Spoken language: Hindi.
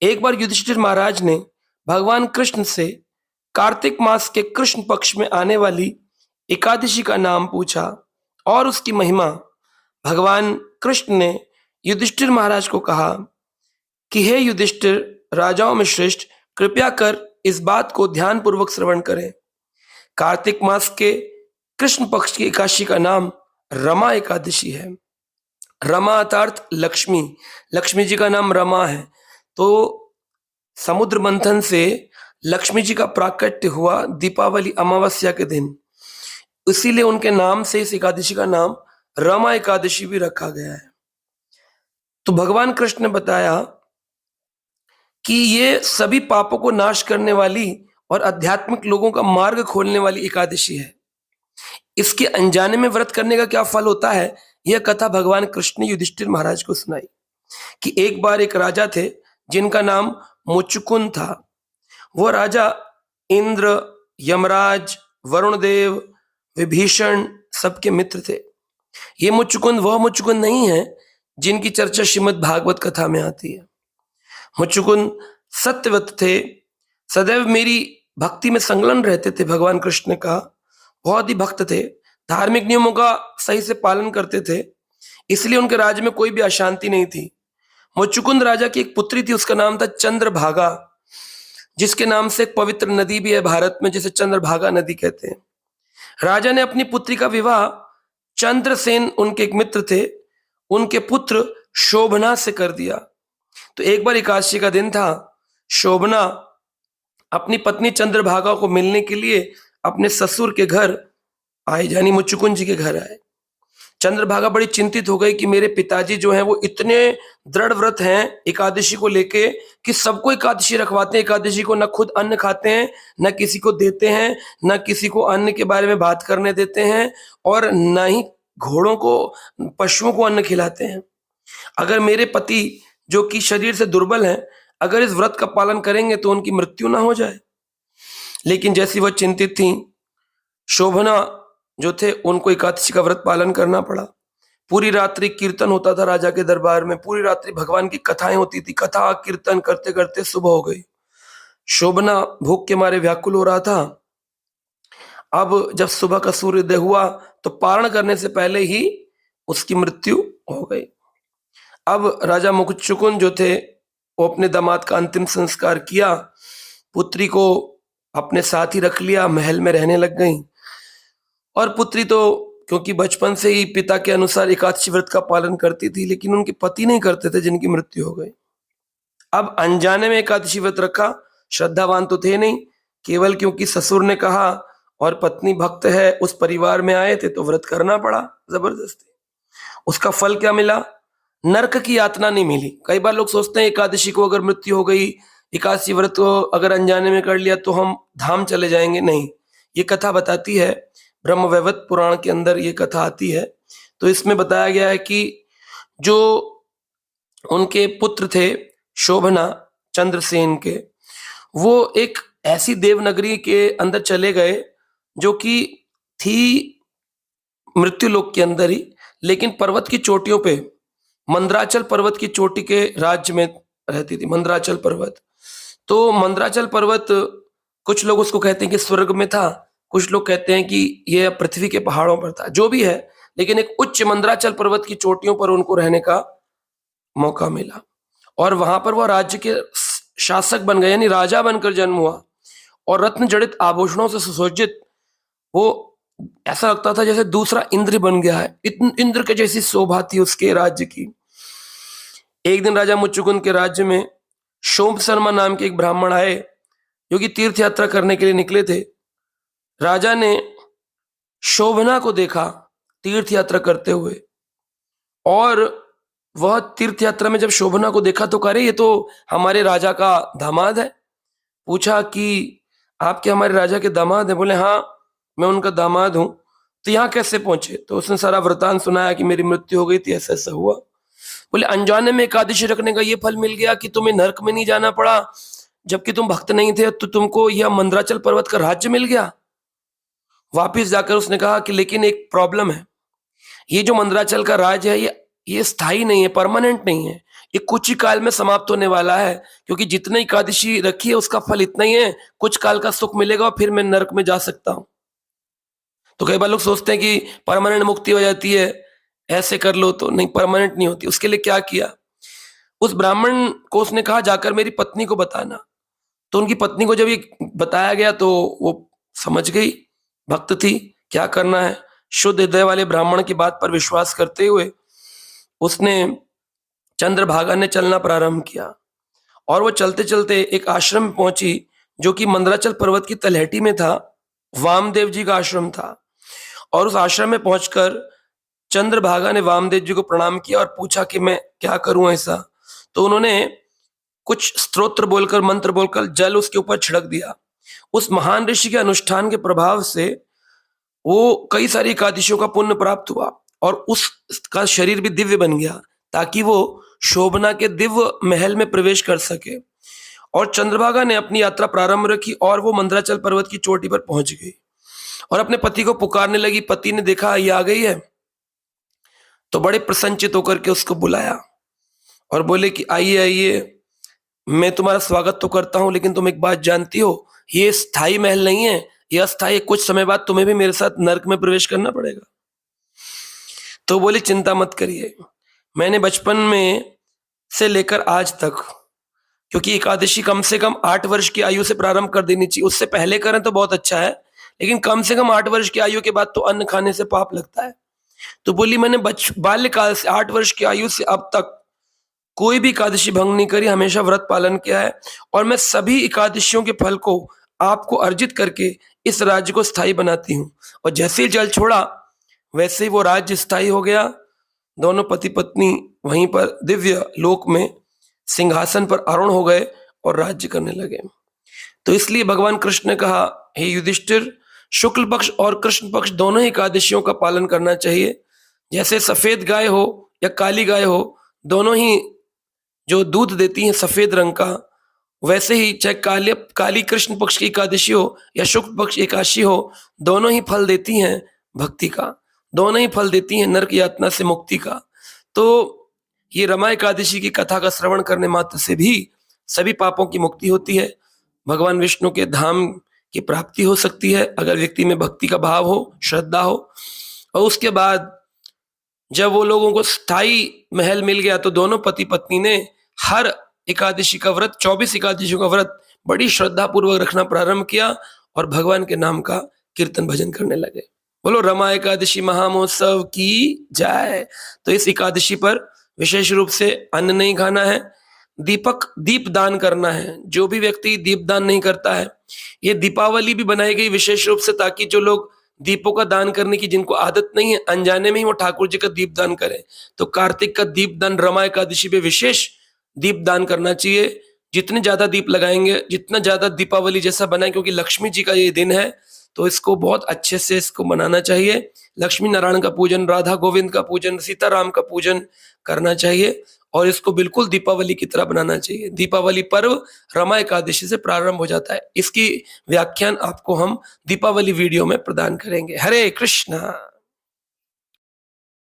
एक बार युधिष्ठिर महाराज ने भगवान कृष्ण से कार्तिक मास के कृष्ण पक्ष में आने वाली एकादशी का नाम पूछा और उसकी महिमा। भगवान कृष्ण ने युधिष्ठिर महाराज को कहा कि हे युधिष्ठिर, राजाओं में श्रेष्ठ, कृपया कर इस बात को ध्यानपूर्वक श्रवण करें। कार्तिक मास के कृष्ण पक्ष की एकादशी का नाम रमा एकादशी है। रमा अर्थात लक्ष्मी, लक्ष्मी जी का नाम रमा है। तो समुद्र मंथन से लक्ष्मी जी का प्राकट्य हुआ दीपावली अमावस्या के दिन, इसीलिए उनके नाम से इस एकादशी का नाम रमा एकादशी भी रखा गया है। तो भगवान कृष्ण ने बताया कि ये सभी पापों को नाश करने वाली और आध्यात्मिक लोगों का मार्ग खोलने वाली एकादशी है। इसके अनजाने में व्रत करने का क्या फल होता है, यह कथा भगवान कृष्ण ने युधिष्ठिर महाराज को सुनाई कि एक बार एक राजा थे जिनका नाम मुचुकुंद था। वो राजा इंद्र, यमराज, वरुण देव, विभीषण सबके मित्र थे। ये मुचुकुंद वह मुचुकुंद नहीं है जिनकी चर्चा श्रीमद् भागवत कथा में आती है। मुचुकुंद सत्यव्रत थे, सदैव मेरी भक्ति में संलग्न रहते थे। भगवान कृष्ण ने कहा बहुत ही भक्त थे, धार्मिक नियमों का सही से पालन करते थे, इसलिए उनके राज्य में कोई भी अशांति नहीं थी। मुचुकुंद राजा की एक पुत्री थी, उसका नाम था चंद्रभागा, जिसके नाम से एक पवित्र नदी भी है भारत में, जिसे चंद्रभागा नदी कहते हैं। राजा ने अपनी पुत्री का विवाह चंद्रसेन, उनके एक मित्र थे, उनके पुत्र शोभना से कर दिया। तो एक बार एकादशी का दिन था, शोभना अपनी पत्नी चंद्रभागा को मिलने के लिए अपने ससुर के घर आए, यानी मुचुकुंद जी के घर आए। चंद्रभागा बड़ी चिंतित हो गई कि मेरे पिताजी जो हैं वो इतने दृढ़ व्रत हैं एकादशी को लेके कि सबको एकादशी रखवाते हैं। एकादशी को न खुद अन्न खाते हैं, न किसी को देते हैं, न किसी को अन्न के बारे में बात करने देते हैं, और न ही घोड़ों को, पशुओं को अन्न खिलाते हैं। अगर मेरे पति जो कि शरीर से दुर्बल हैं, अगर इस व्रत का पालन करेंगे तो उनकी मृत्यु ना हो जाए। लेकिन जैसी वह चिंतित थी, शोभना जो थे उनको एकादशी का व्रत पालन करना पड़ा। पूरी रात्रि कीर्तन होता था राजा के दरबार में, पूरी रात्रि भगवान की कथाएं होती थी। कथा कीर्तन करते करते सुबह हो गई। शोभना भूख के मारे व्याकुल हो रहा था। अब जब सुबह का सूर्योदय हुआ तो पारण करने से पहले ही उसकी मृत्यु हो गई। अब राजा मुचुकुंद जो थे वो अपने दामाद का अंतिम संस्कार किया, पुत्री को अपने साथ ही रख लिया, महल में रहने लग गई। और पुत्री तो क्योंकि बचपन से ही पिता के अनुसार एकादशी व्रत का पालन करती थी, लेकिन उनके पति नहीं करते थे जिनकी मृत्यु हो गई। अब अनजाने में एकादशी व्रत रखा, श्रद्धावान तो थे नहीं, केवल क्योंकि ससुर ने कहा और पत्नी भक्त है, उस परिवार में आए थे तो व्रत करना पड़ा जबरदस्ती। उसका फल क्या मिला? नरक की यातना नहीं मिली। कई बार लोग सोचते हैं एकादशी को अगर मृत्यु हो गई, एकादशी व्रत को अगर अनजाने में कर लिया तो हम धाम चले जाएंगे। नहीं, ये कथा बताती है, ब्रह्मवैवर्त पुराण के अंदर ये कथा आती है। तो इसमें बताया गया है कि जो उनके पुत्र थे शोभना चंद्रसेन के, वो एक ऐसी देवनगरी के अंदर चले गए जो कि थी मृत्यु लोक के अंदर ही, लेकिन पर्वत की चोटियों पे, मंदराचल पर्वत की चोटी के राज्य में रहती थी, मंदराचल पर्वत। तो मंदराचल पर्वत, कुछ लोग उसको कहते हैं कि स्वर्ग में था, कुछ लोग कहते हैं कि यह पृथ्वी के पहाड़ों पर था। जो भी है, लेकिन एक उच्च मंदराचल पर्वत की चोटियों पर उनको रहने का मौका मिला और वहां पर वह राज्य के शासक बन गए, यानी राजा बनकर जन्म हुआ। और रत्न जड़ित आभूषणों से सुसज्जित, वो ऐसा लगता था जैसे दूसरा इंद्र बन गया है, इंद्र के जैसी शोभा थी उसके राज्य की। एक दिन राजा मुचुकुंद के राज्य में शोभ शर्मा नाम के एक ब्राह्मण आए जो कि तीर्थ यात्रा करने के लिए निकले थे। राजा ने शोभना को देखा तीर्थ यात्रा करते हुए, और वह तीर्थ यात्रा में जब शोभना को देखा तो कह रहे ये तो हमारे राजा का दामाद है। पूछा कि आप क्या हमारे राजा के दामाद हैं? बोले हाँ, मैं उनका दामाद हूं। तो यहाँ कैसे पहुंचे? तो उसने सारा वृतांत सुनाया कि मेरी मृत्यु हो गई थी, ऐसा ऐसा हुआ। बोले अनजाने में एकादशी रखने का ये फल मिल गया कि तुम्हें नरक में नहीं जाना पड़ा, जबकि तुम भक्त नहीं थे, तो तुमको यह मंदराचल पर्वत का राज्य मिल गया। वापिस जाकर उसने कहा कि लेकिन एक प्रॉब्लम है, ये जो मंदराचल का राज्य है ये स्थायी नहीं है, परमानेंट नहीं है, ये कुछ ही काल में समाप्त होने वाला है, क्योंकि जितने एकादशी रखी है उसका फल इतना ही है, कुछ काल का सुख मिलेगा और फिर मैं नरक में जा सकता हूं। तो कई बार लोग सोचते हैं कि परमानेंट मुक्ति हो जाती है, ऐसे कर लो, तो नहीं, परमानेंट नहीं होती। उसके लिए क्या किया, उस ब्राह्मण को उसने कहा जाकर मेरी पत्नी को बताना। तो उनकी पत्नी को जब ये बताया गया तो वो समझ गई, भक्त थी, क्या करना है। शुद्ध हृदय वाले ब्राह्मण की बात पर विश्वास करते हुए उसने चंद्रभागा ने चलना प्रारंभ किया और वो चलते चलते एक आश्रम में पहुंची जो कि मंदराचल पर्वत की तलहटी में था। वामदेव जी का आश्रम था और उस आश्रम में पहुंचकर चंद्रभागा ने वामदेव जी को प्रणाम किया और पूछा कि मैं क्या करूं ऐसा। तो उन्होंने कुछ स्तोत्र बोलकर, मंत्र बोलकर जल उसके ऊपर छिड़क दिया। उस महान ऋषि के अनुष्ठान के प्रभाव से वो कई सारी एकादशियों का पुण्य प्राप्त हुआ और उसका शरीर भी दिव्य बन गया, ताकि वो शोभना के दिव्य महल में प्रवेश कर सके। और चंद्रभागा ने अपनी यात्रा प्रारंभ रखी और वो मंदराचल पर्वत की चोटी पर पहुंच गई और अपने पति को पुकारने लगी। पति ने देखा ये आ गई है तो बड़े प्रसन्नचित होकर के उसको बुलाया और बोले कि आइए आइए, मैं तुम्हारा स्वागत तो करता हूं, लेकिन तुम एक बात जानती हो, ये स्थायी महल नहीं है, ये अस्थायी। कुछ समय बाद तुम्हें भी मेरे साथ नरक में प्रवेश करना पड़ेगा। तो बोले चिंता मत करिए, मैंने बचपन में से लेकर आज तक, क्योंकि एकादशी कम से कम 8 वर्ष की आयु से प्रारंभ कर देनी चाहिए, उससे पहले करें तो बहुत अच्छा है, लेकिन कम से कम 8 वर्ष की आयु के बाद तो अन्न खाने से पाप लगता है। तो बोली मैंने बाल्यकाल से 8 वर्ष की आयु से अब तक कोई भी एकादशी भंग नहीं करी, हमेशा व्रत पालन किया है और मैं सभी एकादशियों के फल को आपको अर्जित करके इस राज्य को स्थायी बनाती हूँ। और जैसे ही जल छोड़ा वैसे ही वो राज्य स्थायी हो गया। दोनों पति पत्नी वहीं पर दिव्य लोक में सिंहासन पर आरूढ़ हो गए और राज्य करने लगे। तो इसलिए भगवान कृष्ण ने कहा, हे युधिष्ठिर, शुक्ल पक्ष और कृष्ण पक्ष दोनों ही एकादशियों का पालन करना चाहिए। जैसे सफेद गाय हो या काली गाय हो, दोनों ही जो दूध देती है सफेद रंग का, वैसे ही चाहे काली कृष्ण पक्ष की एकादशी हो या शुक्ल पक्ष एकादशी हो, दोनों ही फल देती हैं भक्ति का, दोनों ही फल देती हैं नरक यातना से मुक्ति का। तो ये रमा एकादशी की कथा का श्रवण करने मात्र से भी सभी पापों की मुक्ति होती है, भगवान विष्णु के धाम की प्राप्ति हो सकती है अगर व्यक्ति में भक्ति का भाव हो, श्रद्धा हो। और उसके बाद जब वो लोगों को स्थायी महल मिल गया तो दोनों पति पत्नी ने हर एकादशी का व्रत, 24 एकादशियों का व्रत बड़ी श्रद्धा पूर्वक रखना प्रारंभ किया और भगवान के नाम का कीर्तन भजन करने लगे। बोलो रमा एकादशी महामहोत्सव की जय। तो इस एकादशी पर विशेष रूप से अन्न नहीं खाना है, दीप दान करना है। जो भी व्यक्ति दीप दान नहीं करता है, ये दीपावली भी बनाई गई विशेष रूप से ताकि जो लोग दीपों का दान करने की जिनको आदत नहीं है, अनजाने में ही वो ठाकुर जी का दीप दान करें। तो कार्तिक का दीप दान रमा एकादशी पे विशेष दीप दान करना चाहिए। जितने ज्यादा दीप लगाएंगे, जितना ज्यादा दीपावली जैसा बनाए, क्योंकि लक्ष्मी जी का ये दिन है तो इसको बहुत अच्छे से इसको मनाना चाहिए। लक्ष्मी नारायण का पूजन, राधा गोविंद का पूजन, सीताराम का पूजन करना चाहिए और इसको बिल्कुल दीपावली की तरह बनाना चाहिए। दीपावली पर्व रमा एकादशी से प्रारंभ हो जाता है। इसकी व्याख्यान आपको हम दीपावली वीडियो में प्रदान करेंगे। हरे कृष्णा।